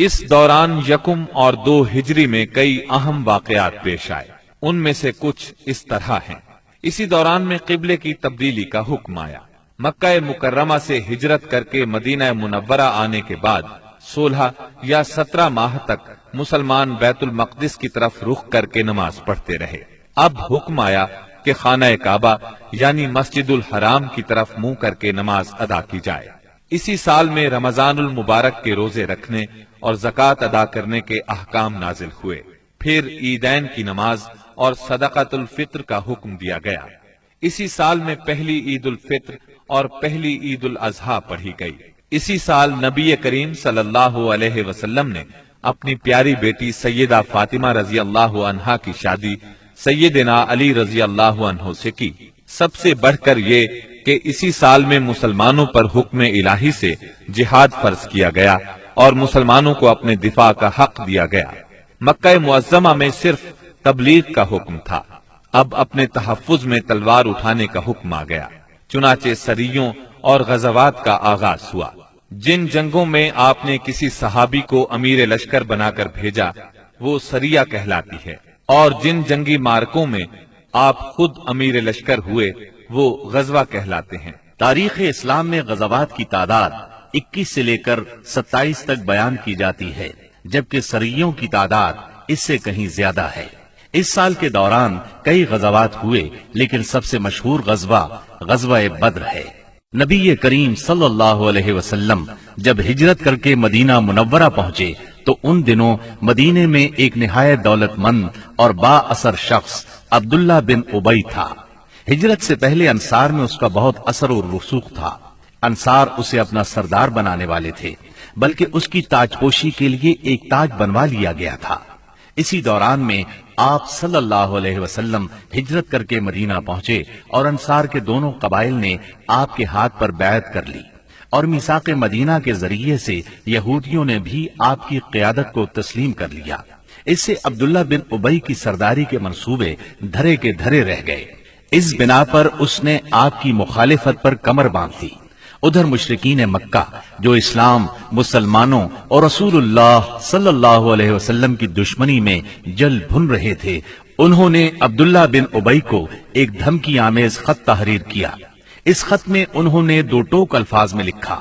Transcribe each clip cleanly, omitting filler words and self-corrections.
اس دوران یکم اور 2 ہجری میں کئی اہم واقعات پیش آئے، ان میں سے کچھ اس طرح ہیں۔ اسی دوران میں قبلے کی تبدیلی کا حکم آیا۔ مکہ مکرمہ سے ہجرت کر کے مدینہ منورہ آنے کے بعد 16 یا 17 ماہ تک مسلمان بیت المقدس کی طرف رخ کر کے نماز پڑھتے رہے۔ اب حکم آیا کہ خانہ کعبہ یعنی مسجد الحرام کی طرف منہ کر کے نماز ادا کی جائے۔ اسی سال میں رمضان المبارک کے روزے رکھنے اور زکوٰۃ ادا کرنے کے احکام نازل ہوئے۔ پھر عیدین کی نماز اور صدقۃ الفطر کا حکم دیا گیا۔ اسی سال میں پہلی عید الفطر اور پہلی عید الاضحیٰ پڑھی گئی۔ اسی سال نبی کریم صلی اللہ علیہ وسلم نے اپنی پیاری بیٹی سیدہ فاطمہ رضی اللہ عنہا کی شادی سیدنا علی رضی اللہ عنہ سے کی۔ سب سے بڑھ کر یہ کہ اسی سال میں مسلمانوں پر حکم الہی سے جہاد فرض کیا گیا اور مسلمانوں کو اپنے دفاع کا حق دیا گیا۔ مکہ معظمہ میں صرف تبلیغ کا حکم تھا، اب اپنے تحفظ میں تلوار اٹھانے کا حکم آ گیا۔ چنانچہ سریوں اور غزوات کا آغاز ہوا۔ جن جنگوں میں آپ نے کسی صحابی کو امیر لشکر بنا کر بھیجا وہ سریہ کہلاتی ہے، اور جن جنگی مارکوں میں آپ خود امیر لشکر ہوئے وہ غزوہ کہلاتے ہیں۔ تاریخ اسلام میں غزوات کی تعداد 21 سے لے کر 27 تک بیان کی جاتی ہے، جبکہ سریوں کی تعداد اس سے کہیں زیادہ ہے۔ اس سال کے دوران کئی غزوات ہوئے، لیکن سب سے مشہور غزوہ غزوہ بدر ہے۔ نبی کریم صلی اللہ علیہ وسلم جب ہجرت کر کے مدینہ منورہ پہنچے تو ان دنوں مدینے میں ایک نہایت دولت مند اور با اثر شخص عبداللہ بن ابی تھا۔ ہجرت سے پہلے انصار میں اس کا بہت اثر و رسوخ تھا۔ انصار اسے اپنا سردار بنانے والے تھے، بلکہ اس کی تاج پوشی کے لیے ایک تاج بنوا لیا گیا تھا۔ اسی دوران میں آپ صلی اللہ علیہ وسلم ہجرت کر کے مدینہ پہنچے اور انصار کے دونوں قبائل نے آپ کے ہاتھ پر بیعت کر لی، اور میثاق مدینہ کے ذریعے سے یہودیوں نے بھی آپ کی قیادت کو تسلیم کر لیا۔ اس سے عبداللہ بن ابی کی سرداری کے منصوبے دھرے کے دھرے رہ گئے۔ اس بنا پر اس نے آپ کی مخالفت پر کمر باندھ دی۔ ادھر مشرکین مکہ جو اسلام، مسلمانوں اور رسول اللہ صلی اللہ علیہ وسلم کی دشمنی میں جل بھن رہے تھے، انہوں نے عبداللہ بن ابی کو ایک دھمکی آمیز خط تحریر کیا۔ اس خط میں انہوں نے 2 ٹوک الفاظ میں لکھا: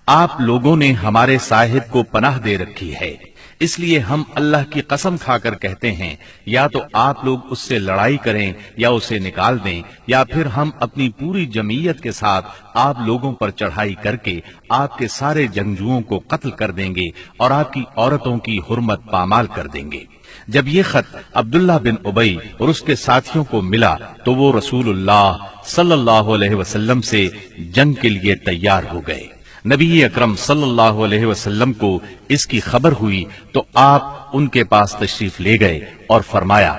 آپ لوگوں نے ہمارے صاحب کو پناہ دے رکھی ہے، اس لیے ہم اللہ کی قسم کھا کر کہتے ہیں یا تو آپ لوگ اس سے لڑائی کریں یا اسے نکال دیں، یا پھر ہم اپنی پوری جمعیت کے ساتھ آپ لوگوں پر چڑھائی کر کے آپ کے سارے جنگجوؤں کو قتل کر دیں گے اور آپ کی عورتوں کی حرمت پامال کر دیں گے۔ جب یہ خط عبداللہ بن ابی اور اس کے ساتھیوں کو ملا تو وہ رسول اللہ صلی اللہ علیہ وسلم سے جنگ کے لیے تیار ہو گئے۔ نبی اکرم صلی اللہ علیہ وسلم کو اس کی خبر ہوئی تو آپ ان کے پاس تشریف لے گئے اور فرمایا: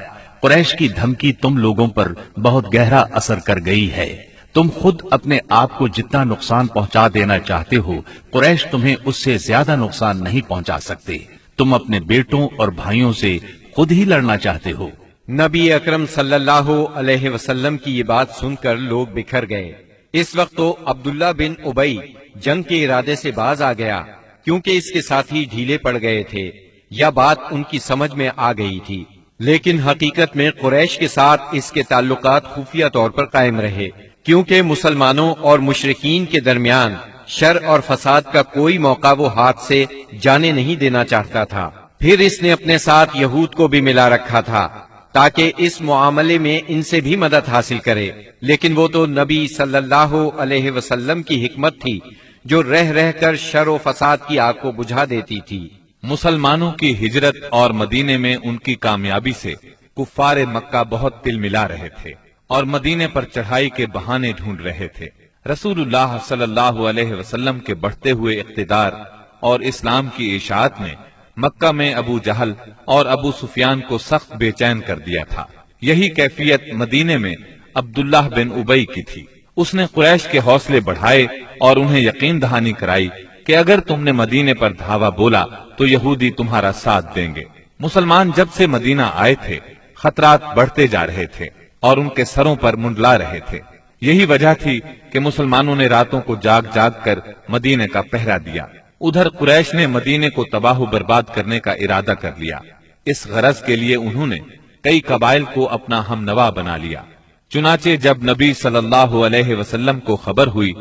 قریش کی دھمکی تم لوگوں پر بہت گہرا اثر کر گئی ہے۔ تم خود اپنے آپ کو جتنا نقصان پہنچا دینا چاہتے ہو، قریش تمہیں اس سے زیادہ نقصان نہیں پہنچا سکتے۔ تم اپنے بیٹوں اور بھائیوں سے خود ہی لڑنا چاہتے ہو۔ نبی اکرم صلی اللہ علیہ وسلم کی یہ بات سن کر لوگ بکھر گئے۔ اس وقت تو عبداللہ بن ابی جنگ کے ارادے سے باز آ گیا، کیونکہ اس کے ساتھی ڈھیلے پڑ گئے تھے یا بات ان کی سمجھ میں آ گئی تھی، لیکن حقیقت میں قریش کے ساتھ اس کے تعلقات خفیہ طور پر قائم رہے، کیونکہ مسلمانوں اور مشرکین کے درمیان شر اور فساد کا کوئی موقع وہ ہاتھ سے جانے نہیں دینا چاہتا تھا۔ پھر اس نے اپنے ساتھ یہود کو بھی ملا رکھا تھا تاکہ اس معاملے میں ان سے بھی مدد حاصل کرے، لیکن وہ تو نبی صلی اللہ علیہ وسلم کی حکمت تھی جو رہ رہ کر شر و فساد کی آگ کو بجھا دیتی تھی۔ مسلمانوں کی ہجرت اور مدینے میں ان کی کامیابی سے کفار مکہ بہت تل ملا رہے تھے اور مدینے پر چڑھائی کے بہانے ڈھونڈ رہے تھے۔ رسول اللہ صلی اللہ علیہ وسلم کے بڑھتے ہوئے اقتدار اور اسلام کی اشاعت نے مکہ میں ابو جہل اور ابو سفیان کو سخت بے چین کر دیا تھا۔ یہی کیفیت مدینے میں عبداللہ بن ابی کی تھی۔ اس نے قریش کے حوصلے بڑھائے اور انہیں یقین دہانی کرائی کہ اگر تم نے مدینے پر دھاوا بولا تو یہودی تمہارا ساتھ دیں گے۔ مسلمان جب سے مدینہ آئے تھے خطرات بڑھتے جا رہے تھے اور ان کے سروں پر منڈلا رہے تھے۔ یہی وجہ تھی کہ مسلمانوں نے راتوں کو جاگ جاگ کر مدینے کا پہرا دیا۔ ادھر قریش نے مدینے کو تباہ و برباد کرنے کا ارادہ کر لیا۔ اس غرض کے لیے انہوں نے کئی قبائل کو اپنا ہم نوا بنا لیا۔ چنانچہ جب نبی صلی اللہ علیہ وسلم کو خبر ہوئی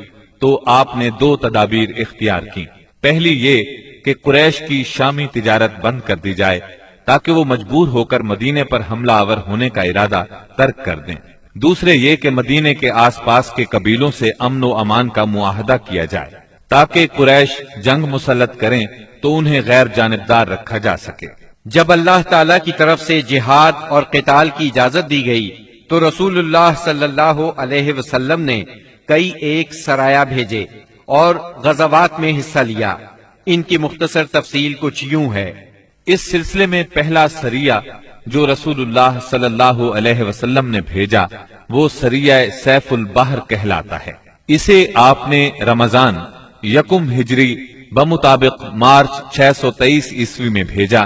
تو آپ نے دو تدابیر اختیار کی۔ پہلی یہ کہ قریش کی شامی تجارت بند کر دی جائے تاکہ وہ مجبور ہو کر مدینے پر حملہ آور ہونے کا ارادہ ترک کر دیں۔ دوسرے یہ کہ مدینے کے آس پاس کے قبیلوں سے امن و امان کا معاہدہ کیا جائے تاکہ قریش جنگ مسلط کریں تو انہیں غیر جانبدار رکھا جا سکے۔ جب اللہ تعالی کی طرف سے جہاد اور قتال کی اجازت دی گئی تو رسول اللہ صلی اللہ علیہ وسلم نے کئی ایک سرایہ بھیجے اور غزوات میں حصہ لیا۔ ان کی مختصر تفصیل کچھ یوں ہے۔ اس سلسلے میں پہلا سریہ جو رسول اللہ صلی اللہ علیہ وسلم نے بھیجا وہ سریہ سیف البحر کہلاتا ہے۔ اسے آپ نے رمضان یکم ہجری بمطابق مارچ 623 عیسوی میں بھیجا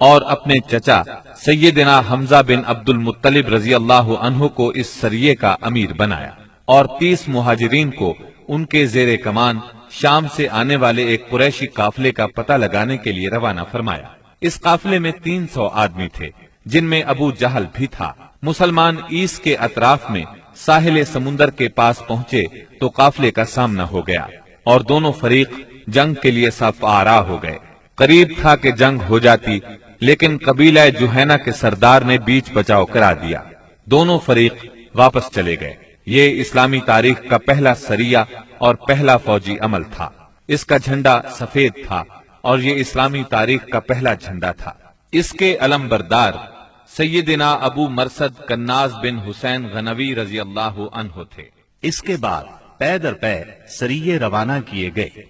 اور اپنے چچا سیدنا حمزہ بن عبد المطلب رضی اللہ عنہ کو اس سریے کا امیر بنایا اور 30 مہاجرین کو ان کے زیر کمان شام سے آنے والے ایک قریشی قافلے کا پتہ لگانے کے لیے روانہ فرمایا۔ اس قافلے میں 300 آدمی تھے جن میں ابو جہل بھی تھا۔ مسلمان ایس کے اطراف میں ساحل سمندر کے پاس پہنچے تو قافلے کا سامنا ہو گیا اور دونوں فریق جنگ کے لیے صف آرا ہو گئے۔ قریب تھا کہ جنگ ہو جاتی لیکن قبیلہ جوہینہ کے سردار نے بیچ بچاؤ کرا دیا۔ دونوں فریق واپس چلے گئے۔ یہ اسلامی تاریخ کا پہلا سریہ اور پہلا فوجی عمل تھا۔ اس کا جھنڈا سفید تھا اور یہ اسلامی تاریخ کا پہلا جھنڈا تھا۔ اس کے علم بردار سیدنا ابو مرصد کناز بن حسین غنوی رضی اللہ عنہ تھے۔ اس کے بعد پے در پے سریے روانہ کیے گئے۔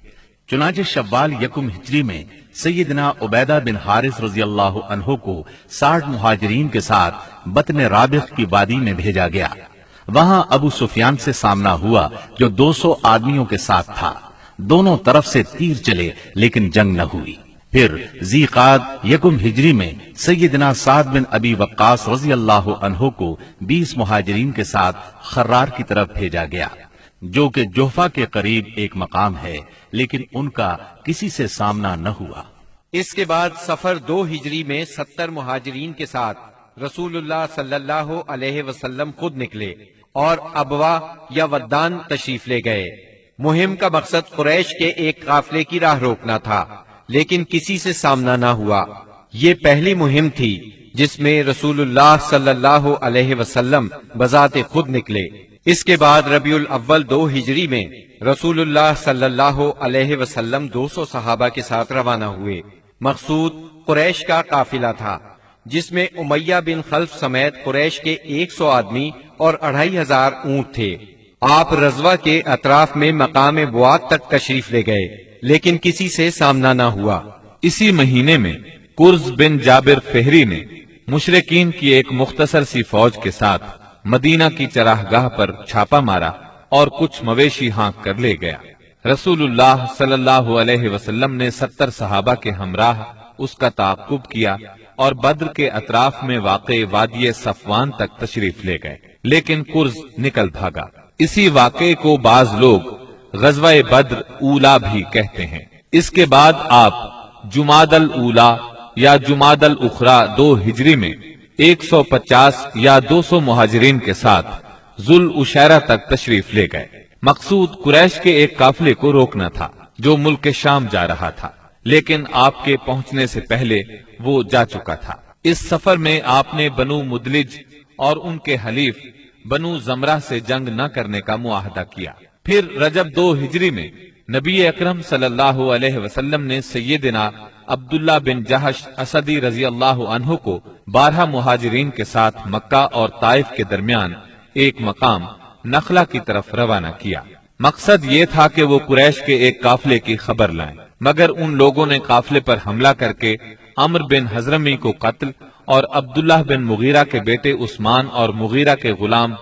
چنانچہ شوال یکم ہجری میں سیدنا عبیدہ بن حارث رضی اللہ عنہ کو 60 مہاجرین کے ساتھ بطن رابغ کی وادی میں بھیجا گیا۔ وہاں ابو سفیان سے سامنا ہوا جو 200 آدمیوں کے ساتھ تھا۔ دونوں طرف سے تیر چلے لیکن جنگ نہ ہوئی۔ پھر ذی قعد یکم ہجری میں سیدنا سعد بن ابی وقاص رضی اللہ عنہ کو 20 مہاجرین کے ساتھ خرار کی طرف بھیجا گیا جو کہ جوفا کے قریب ایک مقام ہے، لیکن ان کا کسی سے سامنا نہ ہوا۔ اس کے بعد سفر 2 ہجری میں 70 مہاجرین کے ساتھ رسول اللہ صلی اللہ علیہ وسلم خود نکلے اور ابوا یا ودان تشریف لے گئے۔ مہم کا مقصد قریش کے ایک قافلے کی راہ روکنا تھا لیکن کسی سے سامنا نہ ہوا۔ یہ پہلی مہم تھی جس میں رسول اللہ صلی اللہ علیہ وسلم بذات خود نکلے۔ اس کے بعد ربیع الاول 2 ہجری میں رسول اللہ صلی اللہ علیہ وسلم 200 صحابہ کے ساتھ روانہ ہوئے۔ مقصود قریش کا قافلہ تھا جس میں امیہ بن خلف سمیت قریش کے 100 آدمی اور 2500 اونٹ تھے۔ آپ رضوہ کے اطراف میں مقام بواد تک تشریف لے گئے لیکن کسی سے سامنا نہ ہوا۔ اسی مہینے میں کرز بن جابر فہری نے مشرکین کی ایک مختصر سی فوج کے ساتھ مدینہ کی چراگاہ پر چھاپا مارا اور کچھ مویشی ہانک کر لے گیا۔ رسول اللہ صلی اللہ علیہ وسلم نے 70 صحابہ کے ہمراہ اس کا تعاقب کیا اور بدر کے اطراف میں واقع وادی صفوان تک تشریف لے گئے لیکن کرز نکل بھاگا۔ اسی واقعے کو بعض لوگ غزوہ بدر اولا بھی کہتے ہیں۔ اس کے بعد آپ جمادی الاولا یا جمادی الاخری 2 ہجری میں 150 یا 200 مہاجرین کے ساتھ ذوالعشیرہ تک تشریف لے گئے۔ مقصود قریش کے ایک قافلے کو روکنا تھا جو ملک شام جا رہا تھا لیکن آپ کے پہنچنے سے پہلے وہ جا چکا تھا۔ اس سفر میں آپ نے بنو مدلج اور ان کے حلیف بنو زمرہ سے جنگ نہ کرنے کا معاہدہ کیا۔ پھر رجب 2 ہجری میں نبی اکرم صلی اللہ علیہ وسلم نے سیدنا عبداللہ بن جہش اسدی رضی اللہ عنہ کو 12 مہاجرین کے ساتھ مکہ اور طائف کے درمیان ایک مقام نخلہ کی طرف روانہ کیا۔ مقصد یہ تھا کہ وہ قریش کے ایک قافلے کی خبر لائیں، مگر ان لوگوں نے قافلے پر حملہ کر کے عمر بن حضرمی کو قتل اور عبداللہ بن مغیرہ کے بیٹے عثمان اور مغیرہ کے غلام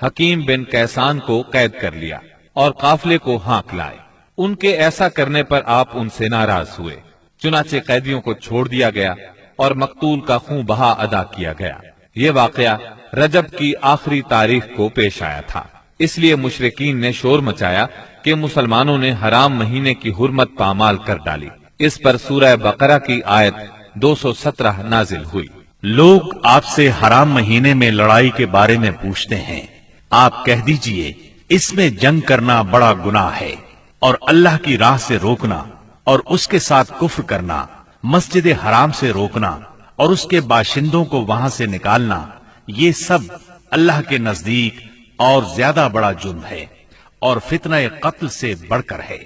حکیم بن کیسان کو قید کر لیا اور قافلے کو ہانک لائے۔ ان کے ایسا کرنے پر آپ ان سے ناراض ہوئے، چنانچہ قیدیوں کو چھوڑ دیا گیا اور مقتول کا خون بہا ادا کیا گیا۔ یہ واقعہ رجب کی آخری تاریخ کو پیش آیا تھا، اس لیے مشرکین نے شور مچایا کہ کہ مسلمانوں نے حرام مہینے کی حرمت پامال کر ڈالی۔ اس پر سورہ بقرہ کی آیت 217 نازل ہوئی۔ لوگ آپ سے حرام مہینے میں لڑائی کے بارے میں پوچھتے ہیں، آپ کہہ دیجئے اس میں جنگ کرنا بڑا گناہ ہے، اور اللہ کی راہ سے روکنا اور اس کے ساتھ کفر کرنا، مسجد حرام سے روکنا اور اس کے باشندوں کو وہاں سے نکالنا، یہ سب اللہ کے نزدیک اور زیادہ بڑا جرم ہے اور فتنہ قتل سے بڑھ کر ہے۔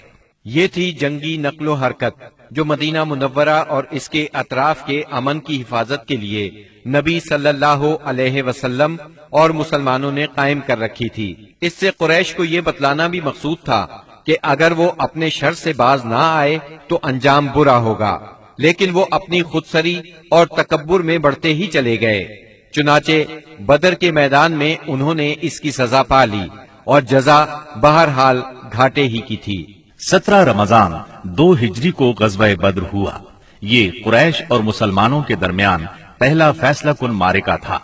یہ تھی جنگی نقل و حرکت جو مدینہ منورہ اور اس کے اطراف کے امن کی حفاظت کے لیے نبی صلی اللہ علیہ وسلم اور مسلمانوں نے قائم کر رکھی تھی۔ اس سے قریش کو یہ بتلانا بھی مقصود تھا کہ اگر وہ اپنے شر سے باز نہ آئے تو انجام برا ہوگا، لیکن وہ اپنی خودسری اور تکبر میں بڑھتے ہی چلے گئے۔ چنانچہ بدر کے میدان میں انہوں نے اس کی سزا پا لی اور جزا بہرحال گھاٹے ہی کی تھی۔ 17 رمضان 2 ہجری کو غزوہ بدر ہوا۔ یہ قریش اور مسلمانوں کے درمیان پہلا فیصلہ کن معرکہ تھا۔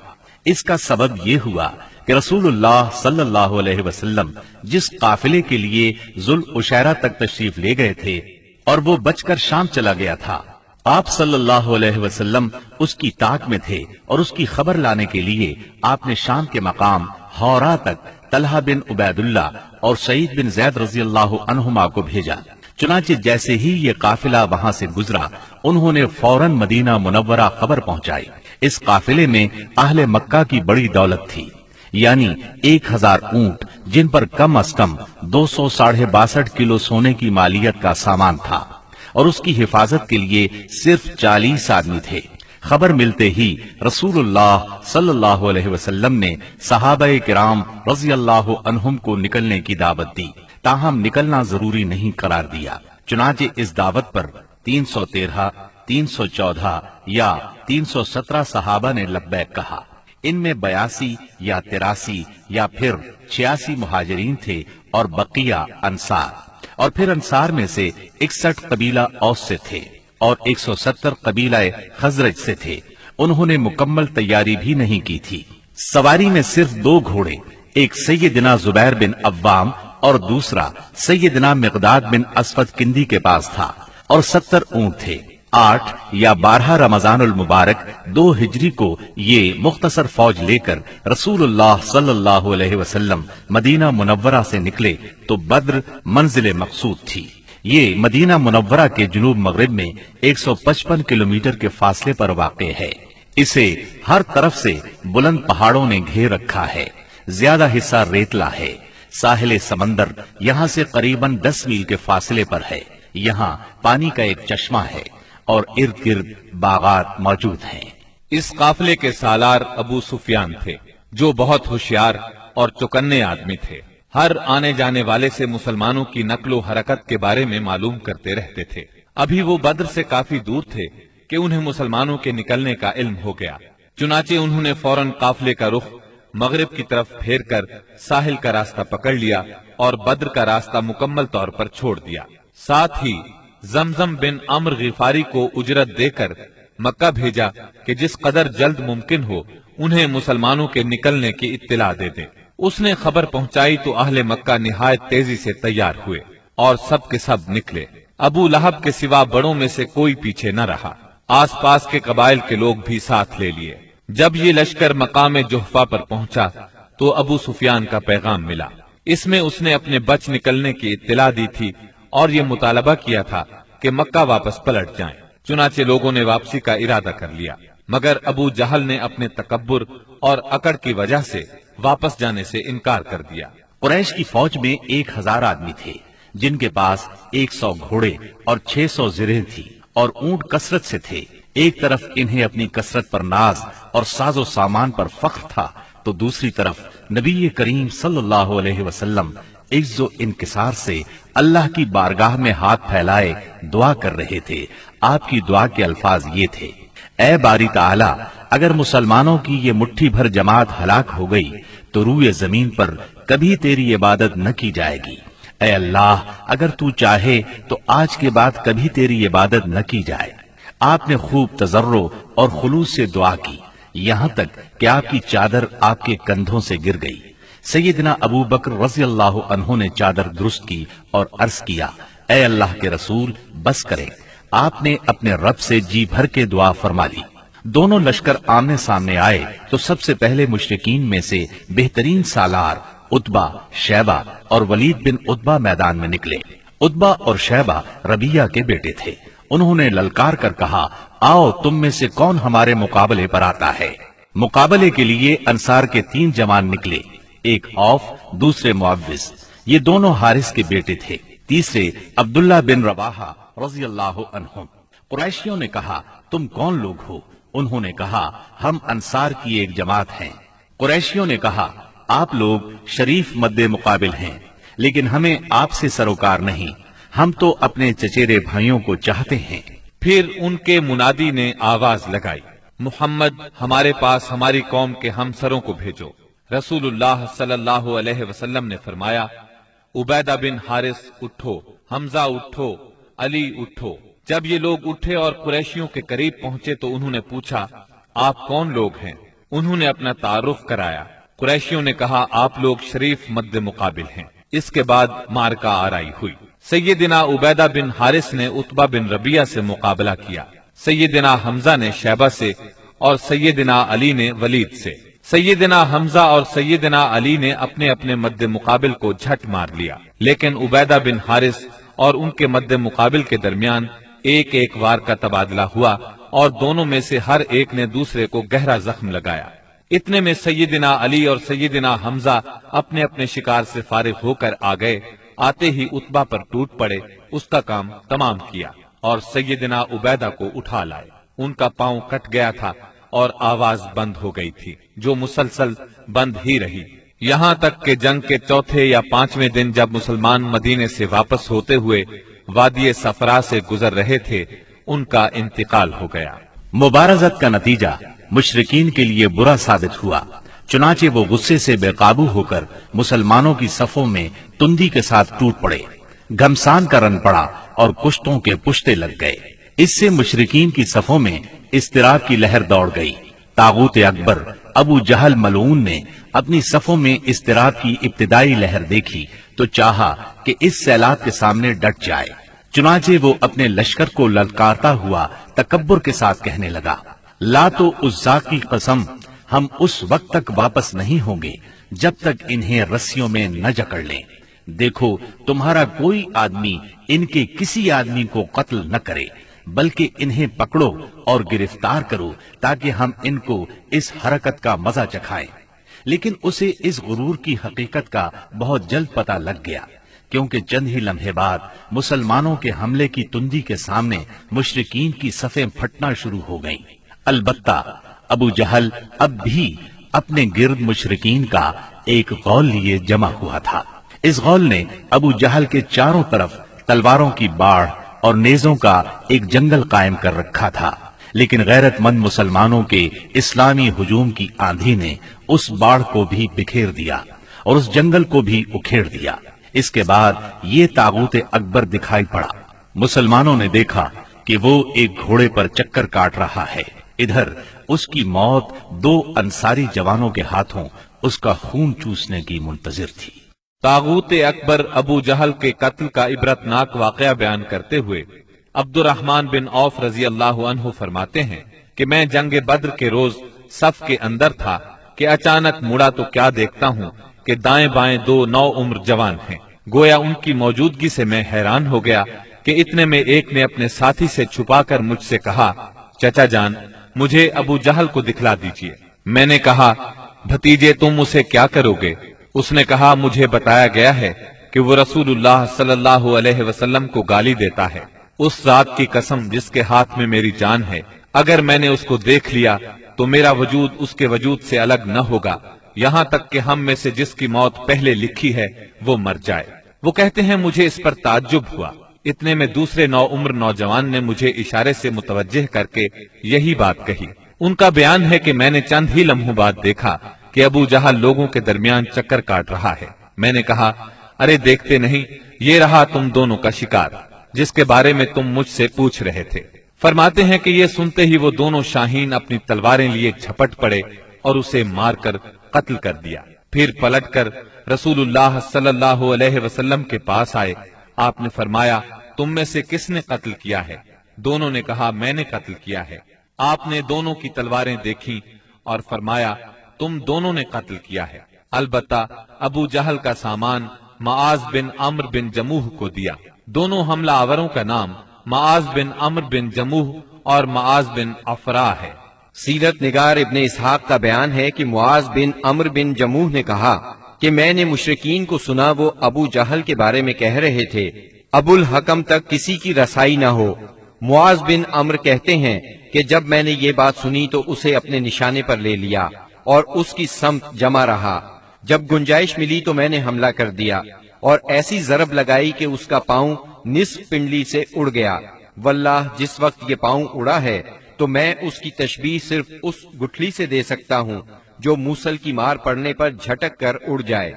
اس کا سبب یہ ہوا کہ رسول اللہ صلی اللہ علیہ وسلم جس قافلے کے لیے ذوالعشیرہ تک تشریف لے گئے تھے اور وہ بچ کر شام چلا گیا تھا، آپ صلی اللہ علیہ وسلم اس کی طاق میں تھے اور اس کی خبر لانے کے لیے آپ نے شام کے مقام حورا تک طلحہ بن عبید اللہ اور سعید بن زید رضی اللہ عنہما کو بھیجا۔ چنانچہ جیسے ہی یہ قافلہ وہاں سے گزرا، انہوں نے فوراً مدینہ منورہ خبر پہنچائی۔ اس قافلے میں اہل مکہ کی بڑی دولت تھی، یعنی 1000 اونٹ جن پر کم از کم 262 کلو سونے کی مالیت کا سامان تھا، اور اس کی حفاظت کے لیے صرف 40 آدمی تھے۔ خبر ملتے ہی رسول اللہ صلی اللہ علیہ وسلم نے صحابہ کرام رضی اللہ عنہم کو نکلنے کی دعوت دی، تاہم نکلنا ضروری نہیں قرار دیا۔ چنانچہ اس دعوت پر 313، 314 یا 317 صحابہ نے لبیک کہا۔ ان میں 82 یا 83 یا پھر 86 مہاجرین تھے اور بقیہ انصار، اور پھر انصار میں سے 61 قبیلہ اوس سے تھے اور 170 قبیلہ خزرج سے تھے۔ انہوں نے مکمل تیاری بھی نہیں کی تھی۔ سواری میں صرف 2 گھوڑے، ایک سیدنا زبیر بن عوام اور دوسرا سیدنا مقداد بن اسود کندی کے پاس تھا، اور 70 اونٹ تھے۔ 8 یا 12 رمضان المبارک 2 ہجری کو یہ مختصر فوج لے کر رسول اللہ صلی اللہ علیہ وسلم مدینہ منورہ سے نکلے تو بدر منزل مقصود تھی۔ یہ مدینہ منورہ کے جنوب مغرب میں 155 کلومیٹر کے فاصلے پر واقع ہے۔ اسے ہر طرف سے بلند پہاڑوں نے گھیر رکھا ہے، زیادہ حصہ ریتلا ہے۔ ساحل سمندر یہاں سے قریباً 10 میل کے فاصلے پر ہے۔ یہاں پانی کا ایک چشمہ ہے اور ارد گرد باغات موجود ہیں۔ اس قافلے کے سالار ابو سفیان تھے، جو بہت ہوشیار اور چوکنے آدمی تھے۔ ہر آنے جانے والے سے مسلمانوں کی نقل و حرکت کے بارے میں معلوم کرتے رہتے تھے۔ ابھی وہ بدر سے کافی دور تھے کہ انہیں مسلمانوں کے نکلنے کا علم ہو گیا۔ چنانچہ انہوں نے فوراً قافلے کا رخ مغرب کی طرف پھیر کر ساحل کا راستہ پکڑ لیا اور بدر کا راستہ مکمل طور پر چھوڑ دیا۔ ساتھ ہی زمزم بن عمرو غفاری کو اجرت دے کر مکہ بھیجا کہ جس قدر جلد ممکن ہو انہیں مسلمانوں کے نکلنے کی اطلاع دے دے۔ اس نے خبر پہنچائی تو اہل مکہ نہایت تیزی سے تیار ہوئے اور سب کے سب نکلے۔ ابو لہب کے سوا بڑوں میں سے کوئی پیچھے نہ رہا۔ آس پاس کے قبائل کے لوگ بھی ساتھ لے لیے۔ جب یہ لشکر مقام جحفہ پر پہنچا تو ابو سفیان کا پیغام ملا۔ اس میں اس نے اپنے بچ نکلنے کی اطلاع دی تھی اور یہ مطالبہ کیا تھا کہ مکہ واپس پلٹ جائیں۔ چنانچہ لوگوں نے واپسی کا ارادہ کر لیا، مگر ابو جہل نے اپنے تکبر اور اکڑ کی وجہ سے واپس جانے سے انکار کر دیا۔ قریش کی فوج میں 1000 آدمی تھے، جن کے پاس 100 گھوڑے اور 600 زرہیں تھی، اور اونٹ کثرت سے تھے۔ ایک طرف انہیں اپنی کثرت پر ناز اور ساز و سامان پر فخر تھا، تو دوسری طرف نبی کریم صلی اللہ علیہ وسلم عز و انکسار سے اللہ کی بارگاہ میں ہاتھ پھیلائے دعا کر رہے تھے۔ آپ کی دعا کے الفاظ یہ تھے: اے باری تعالی، اگر مسلمانوں کی یہ مٹھی بھر جماعت ہلاک ہو گئی تو روئے زمین پر کبھی تیری عبادت نہ کی جائے گی۔ اے اللہ، اگر تو چاہے تو آج کے بعد کبھی تیری عبادت نہ کی جائے۔ آپ نے خوب تضرع اور خلوص سے دعا کی، یہاں تک کہ آپ کی چادر آپ کے کندھوں سے گر گئی۔ سیدنا ابو بکر رضی اللہ عنہ نے چادر درست کی اور عرض کیا، اے اللہ کے رسول بس کریں۔ آپ نے اپنے رب سے جی بھر کے دعا فرما لی۔ دونوں لشکر آمنے سامنے آئے تو سب سے پہلے مشرکین میں سے بہترین سالار عتبہ، شیبہ اور ولید بن عتبہ میدان میں نکلے۔ عتبہ اور شیبہ ربیہ کے بیٹے تھے۔ انہوں نے للکار کر کہا، آؤ تم میں سے کون ہمارے مقابلے پر آتا ہے۔ مقابلے کے لیے انصار کے 3 جوان نکلے، ایک عوف، دوسرے معوذ، یہ دونوں حارث کے بیٹے تھے، تیسرے عبداللہ بن رواحہ رضی اللہ عنہ۔ قریشیوں نے کہا، تم کون لوگ ہو؟ انہوں نے کہا، ہم انصار کی ایک جماعت ہیں۔ قریشیوں نے کہا، آپ لوگ شریف مد مقابل ہیں، لیکن ہمیں آپ سے سروکار نہیں، ہم تو اپنے چچیرے بھائیوں کو چاہتے ہیں۔ پھر ان کے منادی نے آواز لگائی، محمد ہمارے پاس ہماری قوم کے ہمسروں کو بھیجو۔ رسول اللہ صلی اللہ علیہ وسلم نے فرمایا، عبیدہ بن حارث اٹھو، حمزہ اٹھو، علی اٹھو۔ جب یہ لوگ اٹھے اور قریشیوں کے قریب پہنچے تو انہوں نے پوچھا، آپ کون لوگ ہیں؟ انہوں نے اپنا تعارف کرایا۔ قریشیوں نے کہا، آپ لوگ شریف مد مقابل ہیں۔ اس کے بعد مارکا آرائی ہوئی۔ سیدنا عبیدہ بن حارث نے عتبہ بن ربیہ سے مقابلہ کیا، سیدنا حمزہ نے شیبہ سے اور سیدنا علی نے ولید سے۔ سیدنا حمزہ اور سیدنا علی نے اپنے اپنے مد مقابل کو جھٹ مار لیا، لیکن عبیدہ بن حارث اور ان کے مد مقابل کے درمیان ایک ایک وار کا تبادلہ ہوا اور دونوں میں سے ہر ایک نے دوسرے کو گہرا زخم لگایا۔ اتنے میں سیدنا علی اور سیدنا حمزہ اپنے اپنے شکار سے فارغ ہو کر آ گئے۔ آتے ہی عتبہ پر ٹوٹ پڑے، اس کا کام تمام کیا اور سیدنا عبیدہ کو اٹھا لائے۔ ان کا پاؤں کٹ گیا تھا اور آواز بند ہو گئی تھی، جو مسلسل بند ہی رہی، یہاں تک کہ جنگ کے 4 یا 5ویں دن جب مسلمان مدینے سے واپس ہوتے ہوئے وادی صفرا سے گزر رہے تھے، ان کا انتقال ہو گیا۔ مبارزت کا نتیجہ مشرکین کے لیے برا ثابت ہوا، چنانچہ وہ غصے سے بے قابو ہو کر مسلمانوں کی صفوں میں تندی کے ساتھ ٹوٹ پڑے، گھمسان کا رن پڑا اور کشتوں کے پشتے لگ گئے۔ اس سے مشرکین کی صفوں میں اضطراب کی لہر دوڑ گئی۔ طاغوت اکبر ابو جہل ملعون نے اپنی صفوں میں اضطراب کی ابتدائی لہر دیکھی تو چاہا کہ اس سیلاب کے سامنے ڈٹ جائے، چنانچہ وہ اپنے لشکر کو للکارتا ہوا تکبر کے ساتھ کہنے لگا، لات و عزا کی قسم، ہم اس وقت تک واپس نہیں ہوں گے جب تک انہیں رسیوں میں نہ جکڑ لیں۔ دیکھو تمہارا کوئی آدمی ان کے کسی آدمی کو قتل نہ کرے، بلکہ انہیں پکڑو اور گرفتار کرو تاکہ ہم ان کو اس حرکت کا مزہ چکھائیں۔ لیکن اسے اس غرور کی حقیقت کا بہت جلد پتہ لگ گیا، کیونکہ چند ہی لمحے بعد مسلمانوں کے حملے کی تندی کے سامنے مشرکین کی صفیں پھٹنا شروع ہو گئیں۔ البتہ ابو جہل اب بھی اپنے گرد مشرکین کا ایک غول لیے جمع ہوا تھا۔ اس غول نے ابو جہل کے چاروں طرف تلواروں کی باڑھ اور نیزوں کا ایک جنگل قائم کر رکھا تھا، لیکن غیرت مند مسلمانوں کے اسلامی ہجوم کی آندھی نے اس باڑھ کو بھی بکھیر دیا اور اس جنگل کو بھی اکھیڑ دیا۔ اس کے بعد یہ طاغوت اکبر دکھائی پڑا۔ مسلمانوں نے دیکھا کہ وہ ایک گھوڑے پر چکر کاٹ رہا ہے، ادھر اس کی موت 2 انصاری جوانوں کے ہاتھوں اس کا خون چوسنے کی منتظر تھی۔ طاغوت اکبر ابو جہل کے قتل کا عبرتناک واقعہ بیان کرتے ہوئے عبد الرحمن بن عوف رضی اللہ عنہ فرماتے ہیں کہ میں جنگ بدر کے روز صف کے اندر تھا کہ اچانک مڑا تو کیا دیکھتا ہوں کہ دائیں بائیں 2 نوعمر جوان ہیں۔ گویا ان کی موجودگی سے میں حیران ہو گیا کہ اتنے میں ایک نے اپنے ساتھی سے چھپا کر مجھ سے کہا، چچا جان مجھے ابو جہل کو دکھلا دیجیے۔ میں نے کہا، بھتیجے تم اسے کیا کرو گے؟ اس نے کہا، مجھے بتایا گیا ہے کہ وہ رسول اللہ صلی اللہ علیہ وسلم کو گالی دیتا ہے۔ اس ذات کی قسم جس کے ہاتھ میں میری جان ہے، اگر میں نے اس کو دیکھ لیا تو میرا وجود اس کے وجود سے الگ نہ ہوگا، یہاں تک کہ ہم میں سے جس کی موت پہلے لکھی ہے وہ مر جائے۔ وہ کہتے ہیں مجھے اس پر تعجب ہوا۔ اتنے میں دوسرے نوعمر نوجوان نے مجھے اشارے سے متوجہ کر کے یہی بات کہی۔ ان کا بیان ہے کہ میں نے چند ہی لمحوں بعد دیکھا کہ ابو جہل لوگوں کے درمیان چکر کاٹ رہا ہے۔ میں نے کہا، ارے دیکھتے نہیں، یہ رہا تم دونوں کا شکار جس کے بارے میں تم مجھ سے پوچھ رہے تھے۔ فرماتے ہیں کہ یہ سنتے ہی وہ دونوں شاہین اپنی تلواریں لیے جھپٹ پڑے اور اسے مار کر قتل کر دیا۔ پھر پلٹ کر رسول اللہ صلی اللہ علیہ وسلم کے پاس آئے۔ آپ نے فرمایا تم میں سے کس نے قتل کیا ہے؟ دونوں نے کہا میں نے قتل کیا ہے۔ آپ نے دونوں کی تلواریں دیکھی اور فرمایا تم دونوں نے قتل کیا ہے، البتہ ابو جہل کا سامان معاذ بن عمرو بن جموح کو دیا۔ دونوں حملہ آوروں کا نام معاذ بن عمرو بن جموح اور معاذ بن افرا ہے۔ سیرت نگار ابن اسحاق کا بیان ہے کہ معاذ بن عمرو بن جموح نے کہا کہ میں نے مشرکین کو سنا وہ ابو جہل کے بارے میں کہہ رہے تھے ابو الحکم تک کسی کی رسائی نہ ہو۔ معاذ بن عمرو کہتے ہیں کہ جب میں نے یہ بات سنی تو اسے اپنے نشانے پر لے لیا اور اس کی سمت جمع رہا۔ جب گنجائش ملی تو میں نے حملہ کر دیا اور ایسی ضرب لگائی کہ اس کا پاؤں نصف پنڈلی سے اڑ گیا۔ واللہ جس وقت یہ پاؤں اڑا ہے تو میں اس کی تشبیہ صرف اس گٹھلی سے دے سکتا ہوں جو موصل کی مار پڑنے پر جھٹک کر اڑ جائے۔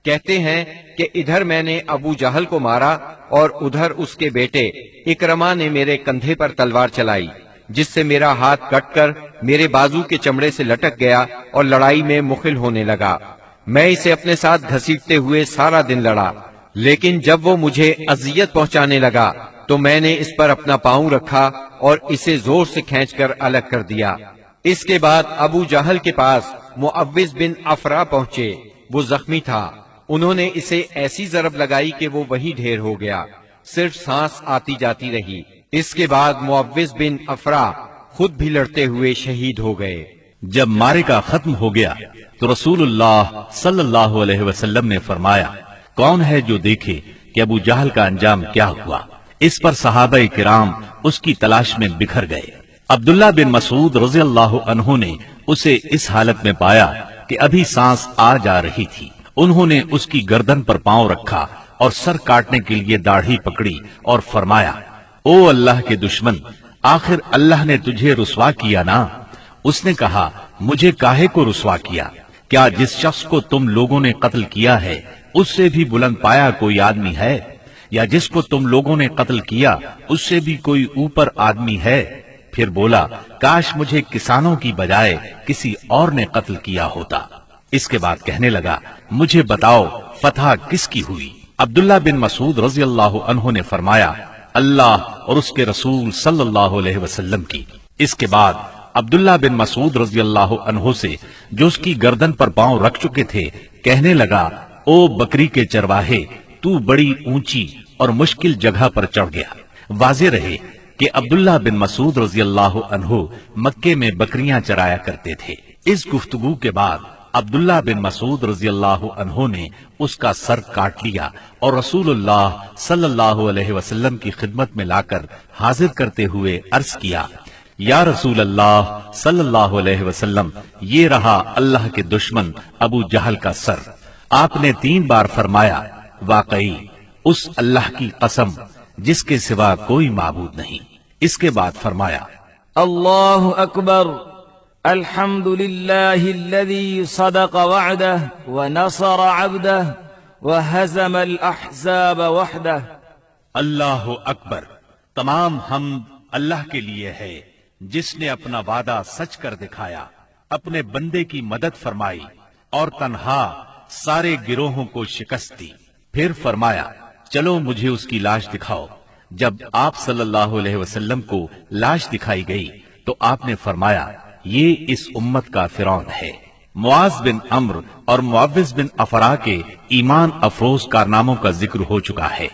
کہتے ہیں کہ ادھر میں نے ابو جہل کو مارا اور ادھر اس کے بیٹے اکرما نے میرے کندھے پر تلوار چلائی، جس سے میرا ہاتھ کٹ کر میرے بازو کے چمڑے سے لٹک گیا اور لڑائی میں مخل ہونے لگا۔ میں اسے اپنے ساتھ گھسیٹتے ہوئے سارا دن لڑا، لیکن جب وہ مجھے اذیت پہنچانے لگا تو میں نے اس پر اپنا پاؤں رکھا اور اسے زور سے کھینچ کر الگ کر دیا۔ اس کے بعد ابو جہل کے پاس معوذ بن افرا پہنچے، وہ زخمی تھا۔ انہوں نے اسے ایسی ضرب لگائی کہ وہ وہی ڈھیر ہو گیا، صرف سانس آتی جاتی رہی۔ اس کے بعد معوذ بن افرا خود بھی لڑتے ہوئے شہید ہو گئے۔ جب مارکہ ختم ہو گیا تو رسول اللہ صلی اللہ علیہ وسلم نے فرمایا کون ہے جو دیکھے کہ ابو جہل کا انجام کیا ہوا؟ اس پر صحابہ کرام اس کی تلاش میں بکھر گئے۔ عبداللہ بن مسعود رضی اللہ عنہ نے اسے اس حالت میں پایا کہ ابھی سانس آ جا رہی تھی۔ انہوں نے اس کی گردن پر پاؤں رکھا اور سر کاٹنے کے لیے داڑھی پکڑی اور فرمایا او اللہ کے دشمن، آخر اللہ نے تجھے رسوا کیا نا؟ اس نے کہا مجھے کاہے کو رسوا کیا؟ کیا جس شخص کو تم لوگوں نے قتل کیا ہے اس سے بھی بلند پایا کوئی آدمی ہے؟ یا جس کو تم لوگوں نے قتل کیا اس سے بھی کوئی اوپر آدمی ہے؟ پھر بولا کاش مجھے کسانوں کی بجائے کسی اور نے قتل کیا ہوتا۔ اس کے بعد کہنے لگا مجھے بتاؤ فتح کس کی ہوئی؟ عبداللہ بن مسعود رضی اللہ عنہ نے فرمایا اللہ اور اس کے رسول صلی اللہ علیہ وسلم کی۔ اس کے بعد عبداللہ بن مسعود رضی اللہ عنہ سے جو اس کی گردن پر پاؤں رکھ چکے تھے کہنے لگا او بکری کے چرواہے، تو بڑی اونچی اور مشکل جگہ پر چڑھ گیا۔ واضح رہے کہ عبداللہ بن مسعود رضی اللہ عنہ مکے میں بکریاں چرایا کرتے تھے۔ اس گفتگو کے بعد عبداللہ بن مسعود رضی اللہ عنہ نے اس کا سر کاٹ لیا اور رسول اللہ صلی اللہ علیہ وسلم کی خدمت میں لا کر حاضر کرتے ہوئے عرض کیا یا رسول اللہ صلی اللہ علیہ وسلم، یہ رہا اللہ کے دشمن ابو جہل کا سر۔ آپ نے 3 بار فرمایا واقعی اس اللہ کی قسم جس کے سوا کوئی معبود نہیں۔ اس کے بعد فرمایا اللہ اکبر، الحمد للہ الذی صدق وعدہ ونصر عبدہ وہزم الاحزاب وحدہ۔ اللہ اکبر، تمام حمد اللہ کے لیے ہے جس نے اپنا وعدہ سچ کر دکھایا، اپنے بندے کی مدد فرمائی اور تنہا سارے گروہوں کو شکست دی۔ پھر فرمایا چلو مجھے اس کی لاش دکھاؤ۔ جب آپ صلی اللہ علیہ وسلم کو لاش دکھائی گئی تو آپ نے فرمایا یہ اس امت کا فرعون ہے۔ معاذ بن عمرو اور معوذ بن افرا کے ایمان افروز کارناموں کا ذکر ہو چکا ہے۔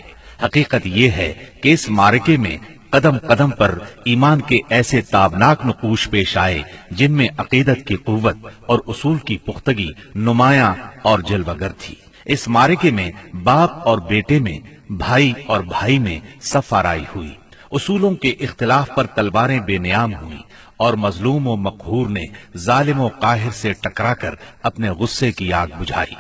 حقیقت یہ ہے کہ اس معرکے میں قدم قدم پر ایمان کے ایسے تابناک نقوش پیش آئے جن میں عقیدت کی قوت اور اصول کی پختگی نمایاں اور جلوگر تھی۔ اس معرکے میں باپ اور بیٹے میں، بھائی اور بھائی میں صف آرائی ہوئی، اصولوں کے اختلاف پر تلواریں بے نیام ہوئیں اور مظلوم و مقہور نے ظالم و قاہر سے ٹکرا کر اپنے غصے کی آگ بجھائی۔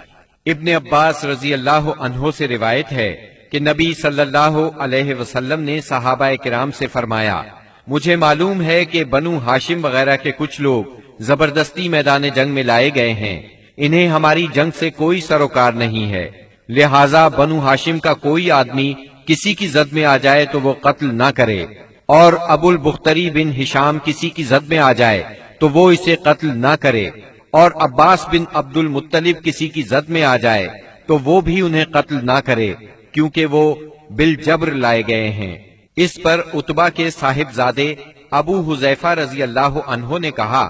ابن عباس رضی اللہ عنہ سے روایت ہے کہ نبی صلی اللہ علیہ وسلم نے صحابہ کرام سے فرمایا مجھے معلوم ہے کہ بنو ہاشم وغیرہ کے کچھ لوگ زبردستی میدان جنگ میں لائے گئے ہیں، انہیں ہماری جنگ سے کوئی سروکار نہیں ہے، لہٰذا بنو ہاشم کا کوئی آدمی کسی کی زد میں آ جائے تو وہ قتل نہ کرے، اور ابو البختری بن ہشام کسی کی زد میں آ جائے تو وہ اسے قتل نہ کرے، اور عباس بن عبد المطلب کسی کی زد میں آ جائے تو وہ بھی انہیں قتل نہ کرے، کیونکہ وہ بالجبر لائے گئے ہیں۔ اس پر عتبہ کے صاحبزادے ابو حذیفہ رضی اللہ عنہ نے کہا،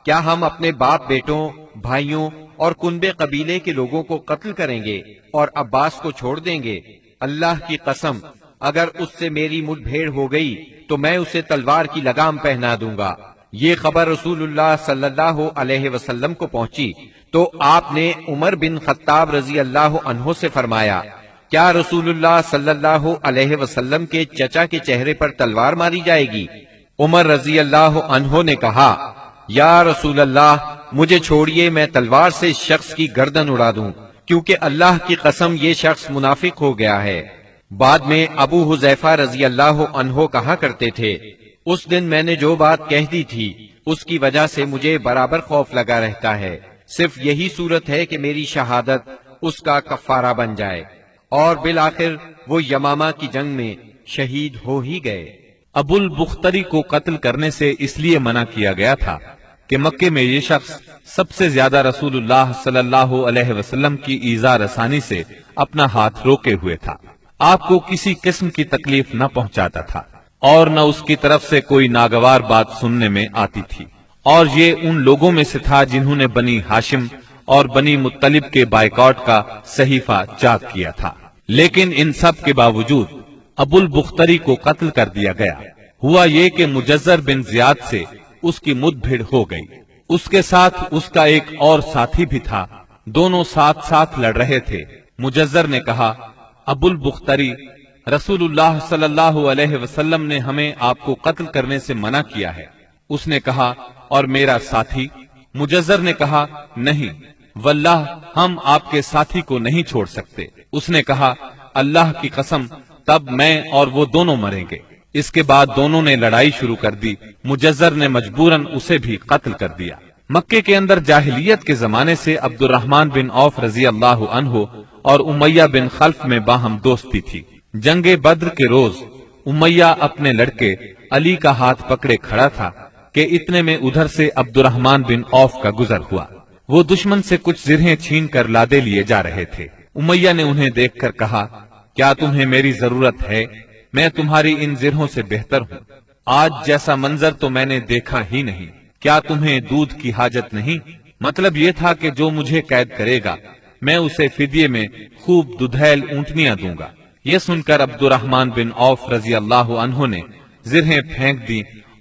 کیا ہم اپنے باپ بیٹوں، بھائیوں اور کنبے قبیلے کے لوگوں کو قتل کریں گے اور عباس کو چھوڑ دیں گے؟ اللہ کی قسم، اگر اس سے میری مٹ بھیڑ ہو گئی تو میں اسے تلوار کی لگام پہنا دوں گا۔ یہ خبر رسول اللہ صلی اللہ علیہ وسلم کو پہنچی تو آپ نے عمر بن خطاب رضی اللہ عنہ سے فرمایا، کیا رسول اللہ صلی اللہ علیہ وسلم کے چچا کے چہرے پر تلوار ماری جائے گی؟ عمر رضی اللہ عنہ نے کہا، یا رسول اللہ، مجھے چھوڑیے، میں تلوار سے اس شخص کی گردن اڑا دوں، کیونکہ اللہ کی قسم یہ شخص منافق ہو گیا ہے۔ بعد میں ابو حذیفہ رضی اللہ عنہ کہا کرتے تھے، اس دن میں نے جو بات کہہ دی تھی اس کی وجہ سے مجھے برابر خوف لگا رہتا ہے، صرف یہی صورت ہے کہ میری شہادت اس کا کفارہ بن جائے، اور بالآخر وہ یمامہ کی جنگ میں شہید ہو ہی گئے۔ ابو البختری کو قتل کرنے سے اس لیے منع کیا گیا تھا کہ مکے میں یہ شخص سب سے زیادہ رسول اللہ صلی اللہ علیہ وسلم کی ایذا رسانی سے اپنا ہاتھ روکے ہوئے تھا، آپ کو کسی قسم کی تکلیف نہ پہنچاتا تھا اور نہ اس کی طرف سے کوئی ناگوار بات سننے میں آتی تھی، اور یہ ان لوگوں میں سے تھا جنہوں نے بنی ہاشم اور بنی مطلب کے بائیکاٹ کا صحیفہ چاک کیا تھا۔ لیکن ان سب کے باوجود ابو البختری کو قتل کر دیا گیا۔ ہوا یہ کہ مجزر بن زیاد سے اس کی مد بھیڑ ہو گئی، اس کے ساتھ اس کا ایک اور ساتھی بھی تھا، دونوں ساتھ ساتھ لڑ رہے تھے۔ مجزر نے کہا، ابو البختری، رسول اللہ صلی اللہ علیہ وسلم نے ہمیں آپ کو قتل کرنے سے منع کیا ہے۔ اس نے کہا، اور میرا ساتھی؟ مجزر نے کہا، نہیں واللہ ہم آپ کے ساتھی کو نہیں چھوڑ سکتے۔ اس نے کہا، اللہ کی قسم، تب میں اور وہ دونوں مریں گے۔ اس کے بعد دونوں نے لڑائی شروع کر دی، مجزر نے مجبوراً اسے بھی قتل کر دیا۔ مکے کے اندر جاہلیت کے زمانے سے عبد الرحمن بن عوف رضی اللہ عنہ اور امیہ بن خلف میں باہم دوستی تھی۔ جنگ بدر کے روز امیہ اپنے لڑکے علی کا ہاتھ پکڑے کھڑا تھا کہ اتنے میں ادھر سے عبد الرحمن بن عوف کا گزر ہوا۔ وہ دشمن سے کچھ زرہیں چھین کر لادے لیے جا رہے تھے۔ امیہ نے انہیں دیکھ کر کہا، کیا تمہیں میری ضرورت ہے؟ میں تمہاری ان زرہوں سے بہتر ہوں، آج جیسا منظر تو میں نے دیکھا ہی نہیں۔ کیا تمہیں دودھ کی حاجت نہیں؟ مطلب یہ تھا کہ جو مجھے قید کرے گا میں اسے فدیے میں خوب ددھیل اونٹنیاں دوں گا۔ یہ سن کر عبد الرحمن بن عوف رضی اللہ عنہ نے زرہیں پھینک دی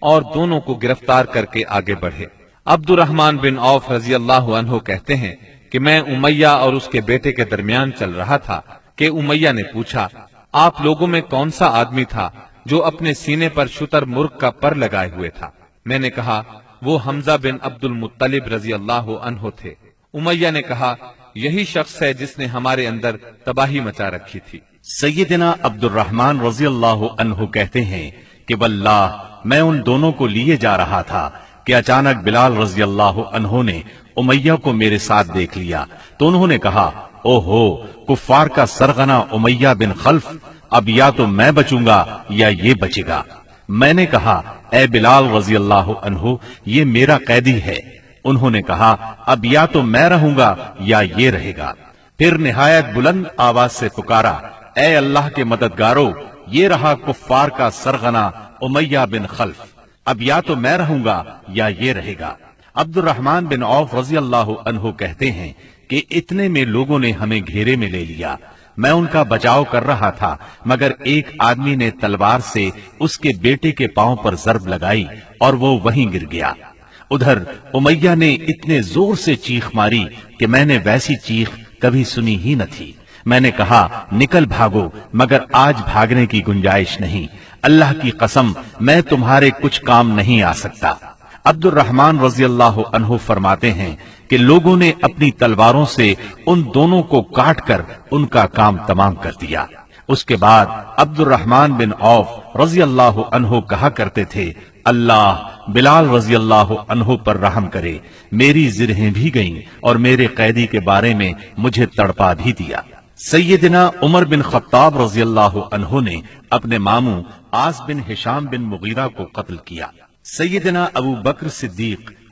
اور دونوں کو گرفتار کر کے آگے بڑھے۔ عبد الرحمن بن عوف رضی اللہ عنہ کہتے ہیں کہ میں امیہ اور اس کے بیٹے کے درمیان چل رہا تھا کہ امیہ نے پوچھا، آپ لوگوں میں کون سا آدمی تھا جو اپنے سینے پر شتر مرغ کا پر لگائے ہوئے تھا؟ میں نے کہا، وہ حمزہ بن عبد المطلب رضی اللہ عنہ تھے۔ امیہ نے کہا، یہی شخص ہے جس نے ہمارے اندر تباہی مچا رکھی تھی۔ سیدنا عبد الرحمن رضی اللہ عنہ کہتے ہیں کہ واللہ میں ان دونوں کو لیے جا رہا تھا کہ اچانک بلال رضی اللہ عنہ نے امیہ کو میرے ساتھ دیکھ لیا تو انہوں نے کہا، او ہو، کفار کا سرغنہ امیہ بن خلف، اب یا تو میں بچوں گا یا یہ بچے گا۔ میں نے کہا، اے بلال رضی اللہ عنہ، یہ میرا قیدی ہے۔ انہوں نے کہا، اب یا تو میں رہوں گا یا یہ رہے گا۔ پھر نہایت بلند آواز سے پکارا، اے اللہ کے مددگارو، یہ رہا کفار کا سرغنہ امیہ بن خلف، اب یا تو میں رہوں گا یا یہ رہے گا۔ عبد الرحمن بن عوف رضی اللہ عنہ کہتے ہیں کہ اتنے میں لوگوں نے ہمیں گھیرے میں لے لیا۔ میں ان کا بچاؤ کر رہا تھا مگر ایک آدمی نے تلوار سے اس کے بیٹے کے پاؤں پر ضرب لگائی اور وہ وہیں گر گیا۔ ادھر امیہ نے اتنے زور سے چیخ ماری کہ میں نے ویسی چیخ کبھی سنی ہی نہ تھی۔ میں نے کہا، نکل بھاگو، مگر آج بھاگنے کی گنجائش نہیں، اللہ کی قسم میں تمہارے کچھ کام نہیں آ سکتا۔ عبد الرحمن رضی اللہ عنہ فرماتے ہیں کہ لوگوں نے اپنی تلواروں سے ان دونوں کو کاٹ کر ان کا کام تمام کر دیا۔ اس کے بعد عبد الرحمن بن عوف رضی اللہ عنہ کہا کرتے تھے، اللہ بلال رضی اللہ عنہ پر رحم کرے، میری زرہیں بھی گئیں اور میرے قیدی کے بارے میں مجھے تڑپا بھی دیا۔ سیدنا عمر بن خطاب رضی اللہ عنہ نے اپنے ماموں عاص بن ہشام بن مغیرہ کو قتل کیا۔ سیدنا ابو بکر صدیق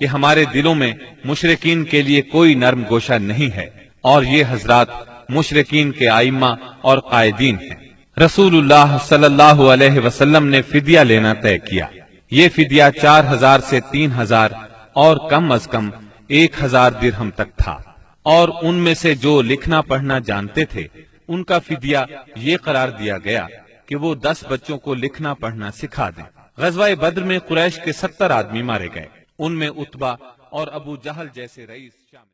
کہ ہمارے دلوں میں مشرکین کے لیے کوئی نرم گوشہ نہیں ہے، اور یہ حضرات مشرکین کے ائمہ اور قائدین ہیں۔ رسول اللہ صلی اللہ علیہ وسلم نے فدیہ لینا طے کیا۔ یہ فدیہ 4000 سے 3000 اور کم از کم 1000 درہم تک تھا، اور ان میں سے جو لکھنا پڑھنا جانتے تھے ان کا فدیہ یہ قرار دیا گیا کہ وہ 10 بچوں کو لکھنا پڑھنا سکھا دیں۔ غزوہ بدر میں قریش کے 70 آدمی مارے گئے، ان میں عتبہ اور ابو جہل جیسے رئیس شامل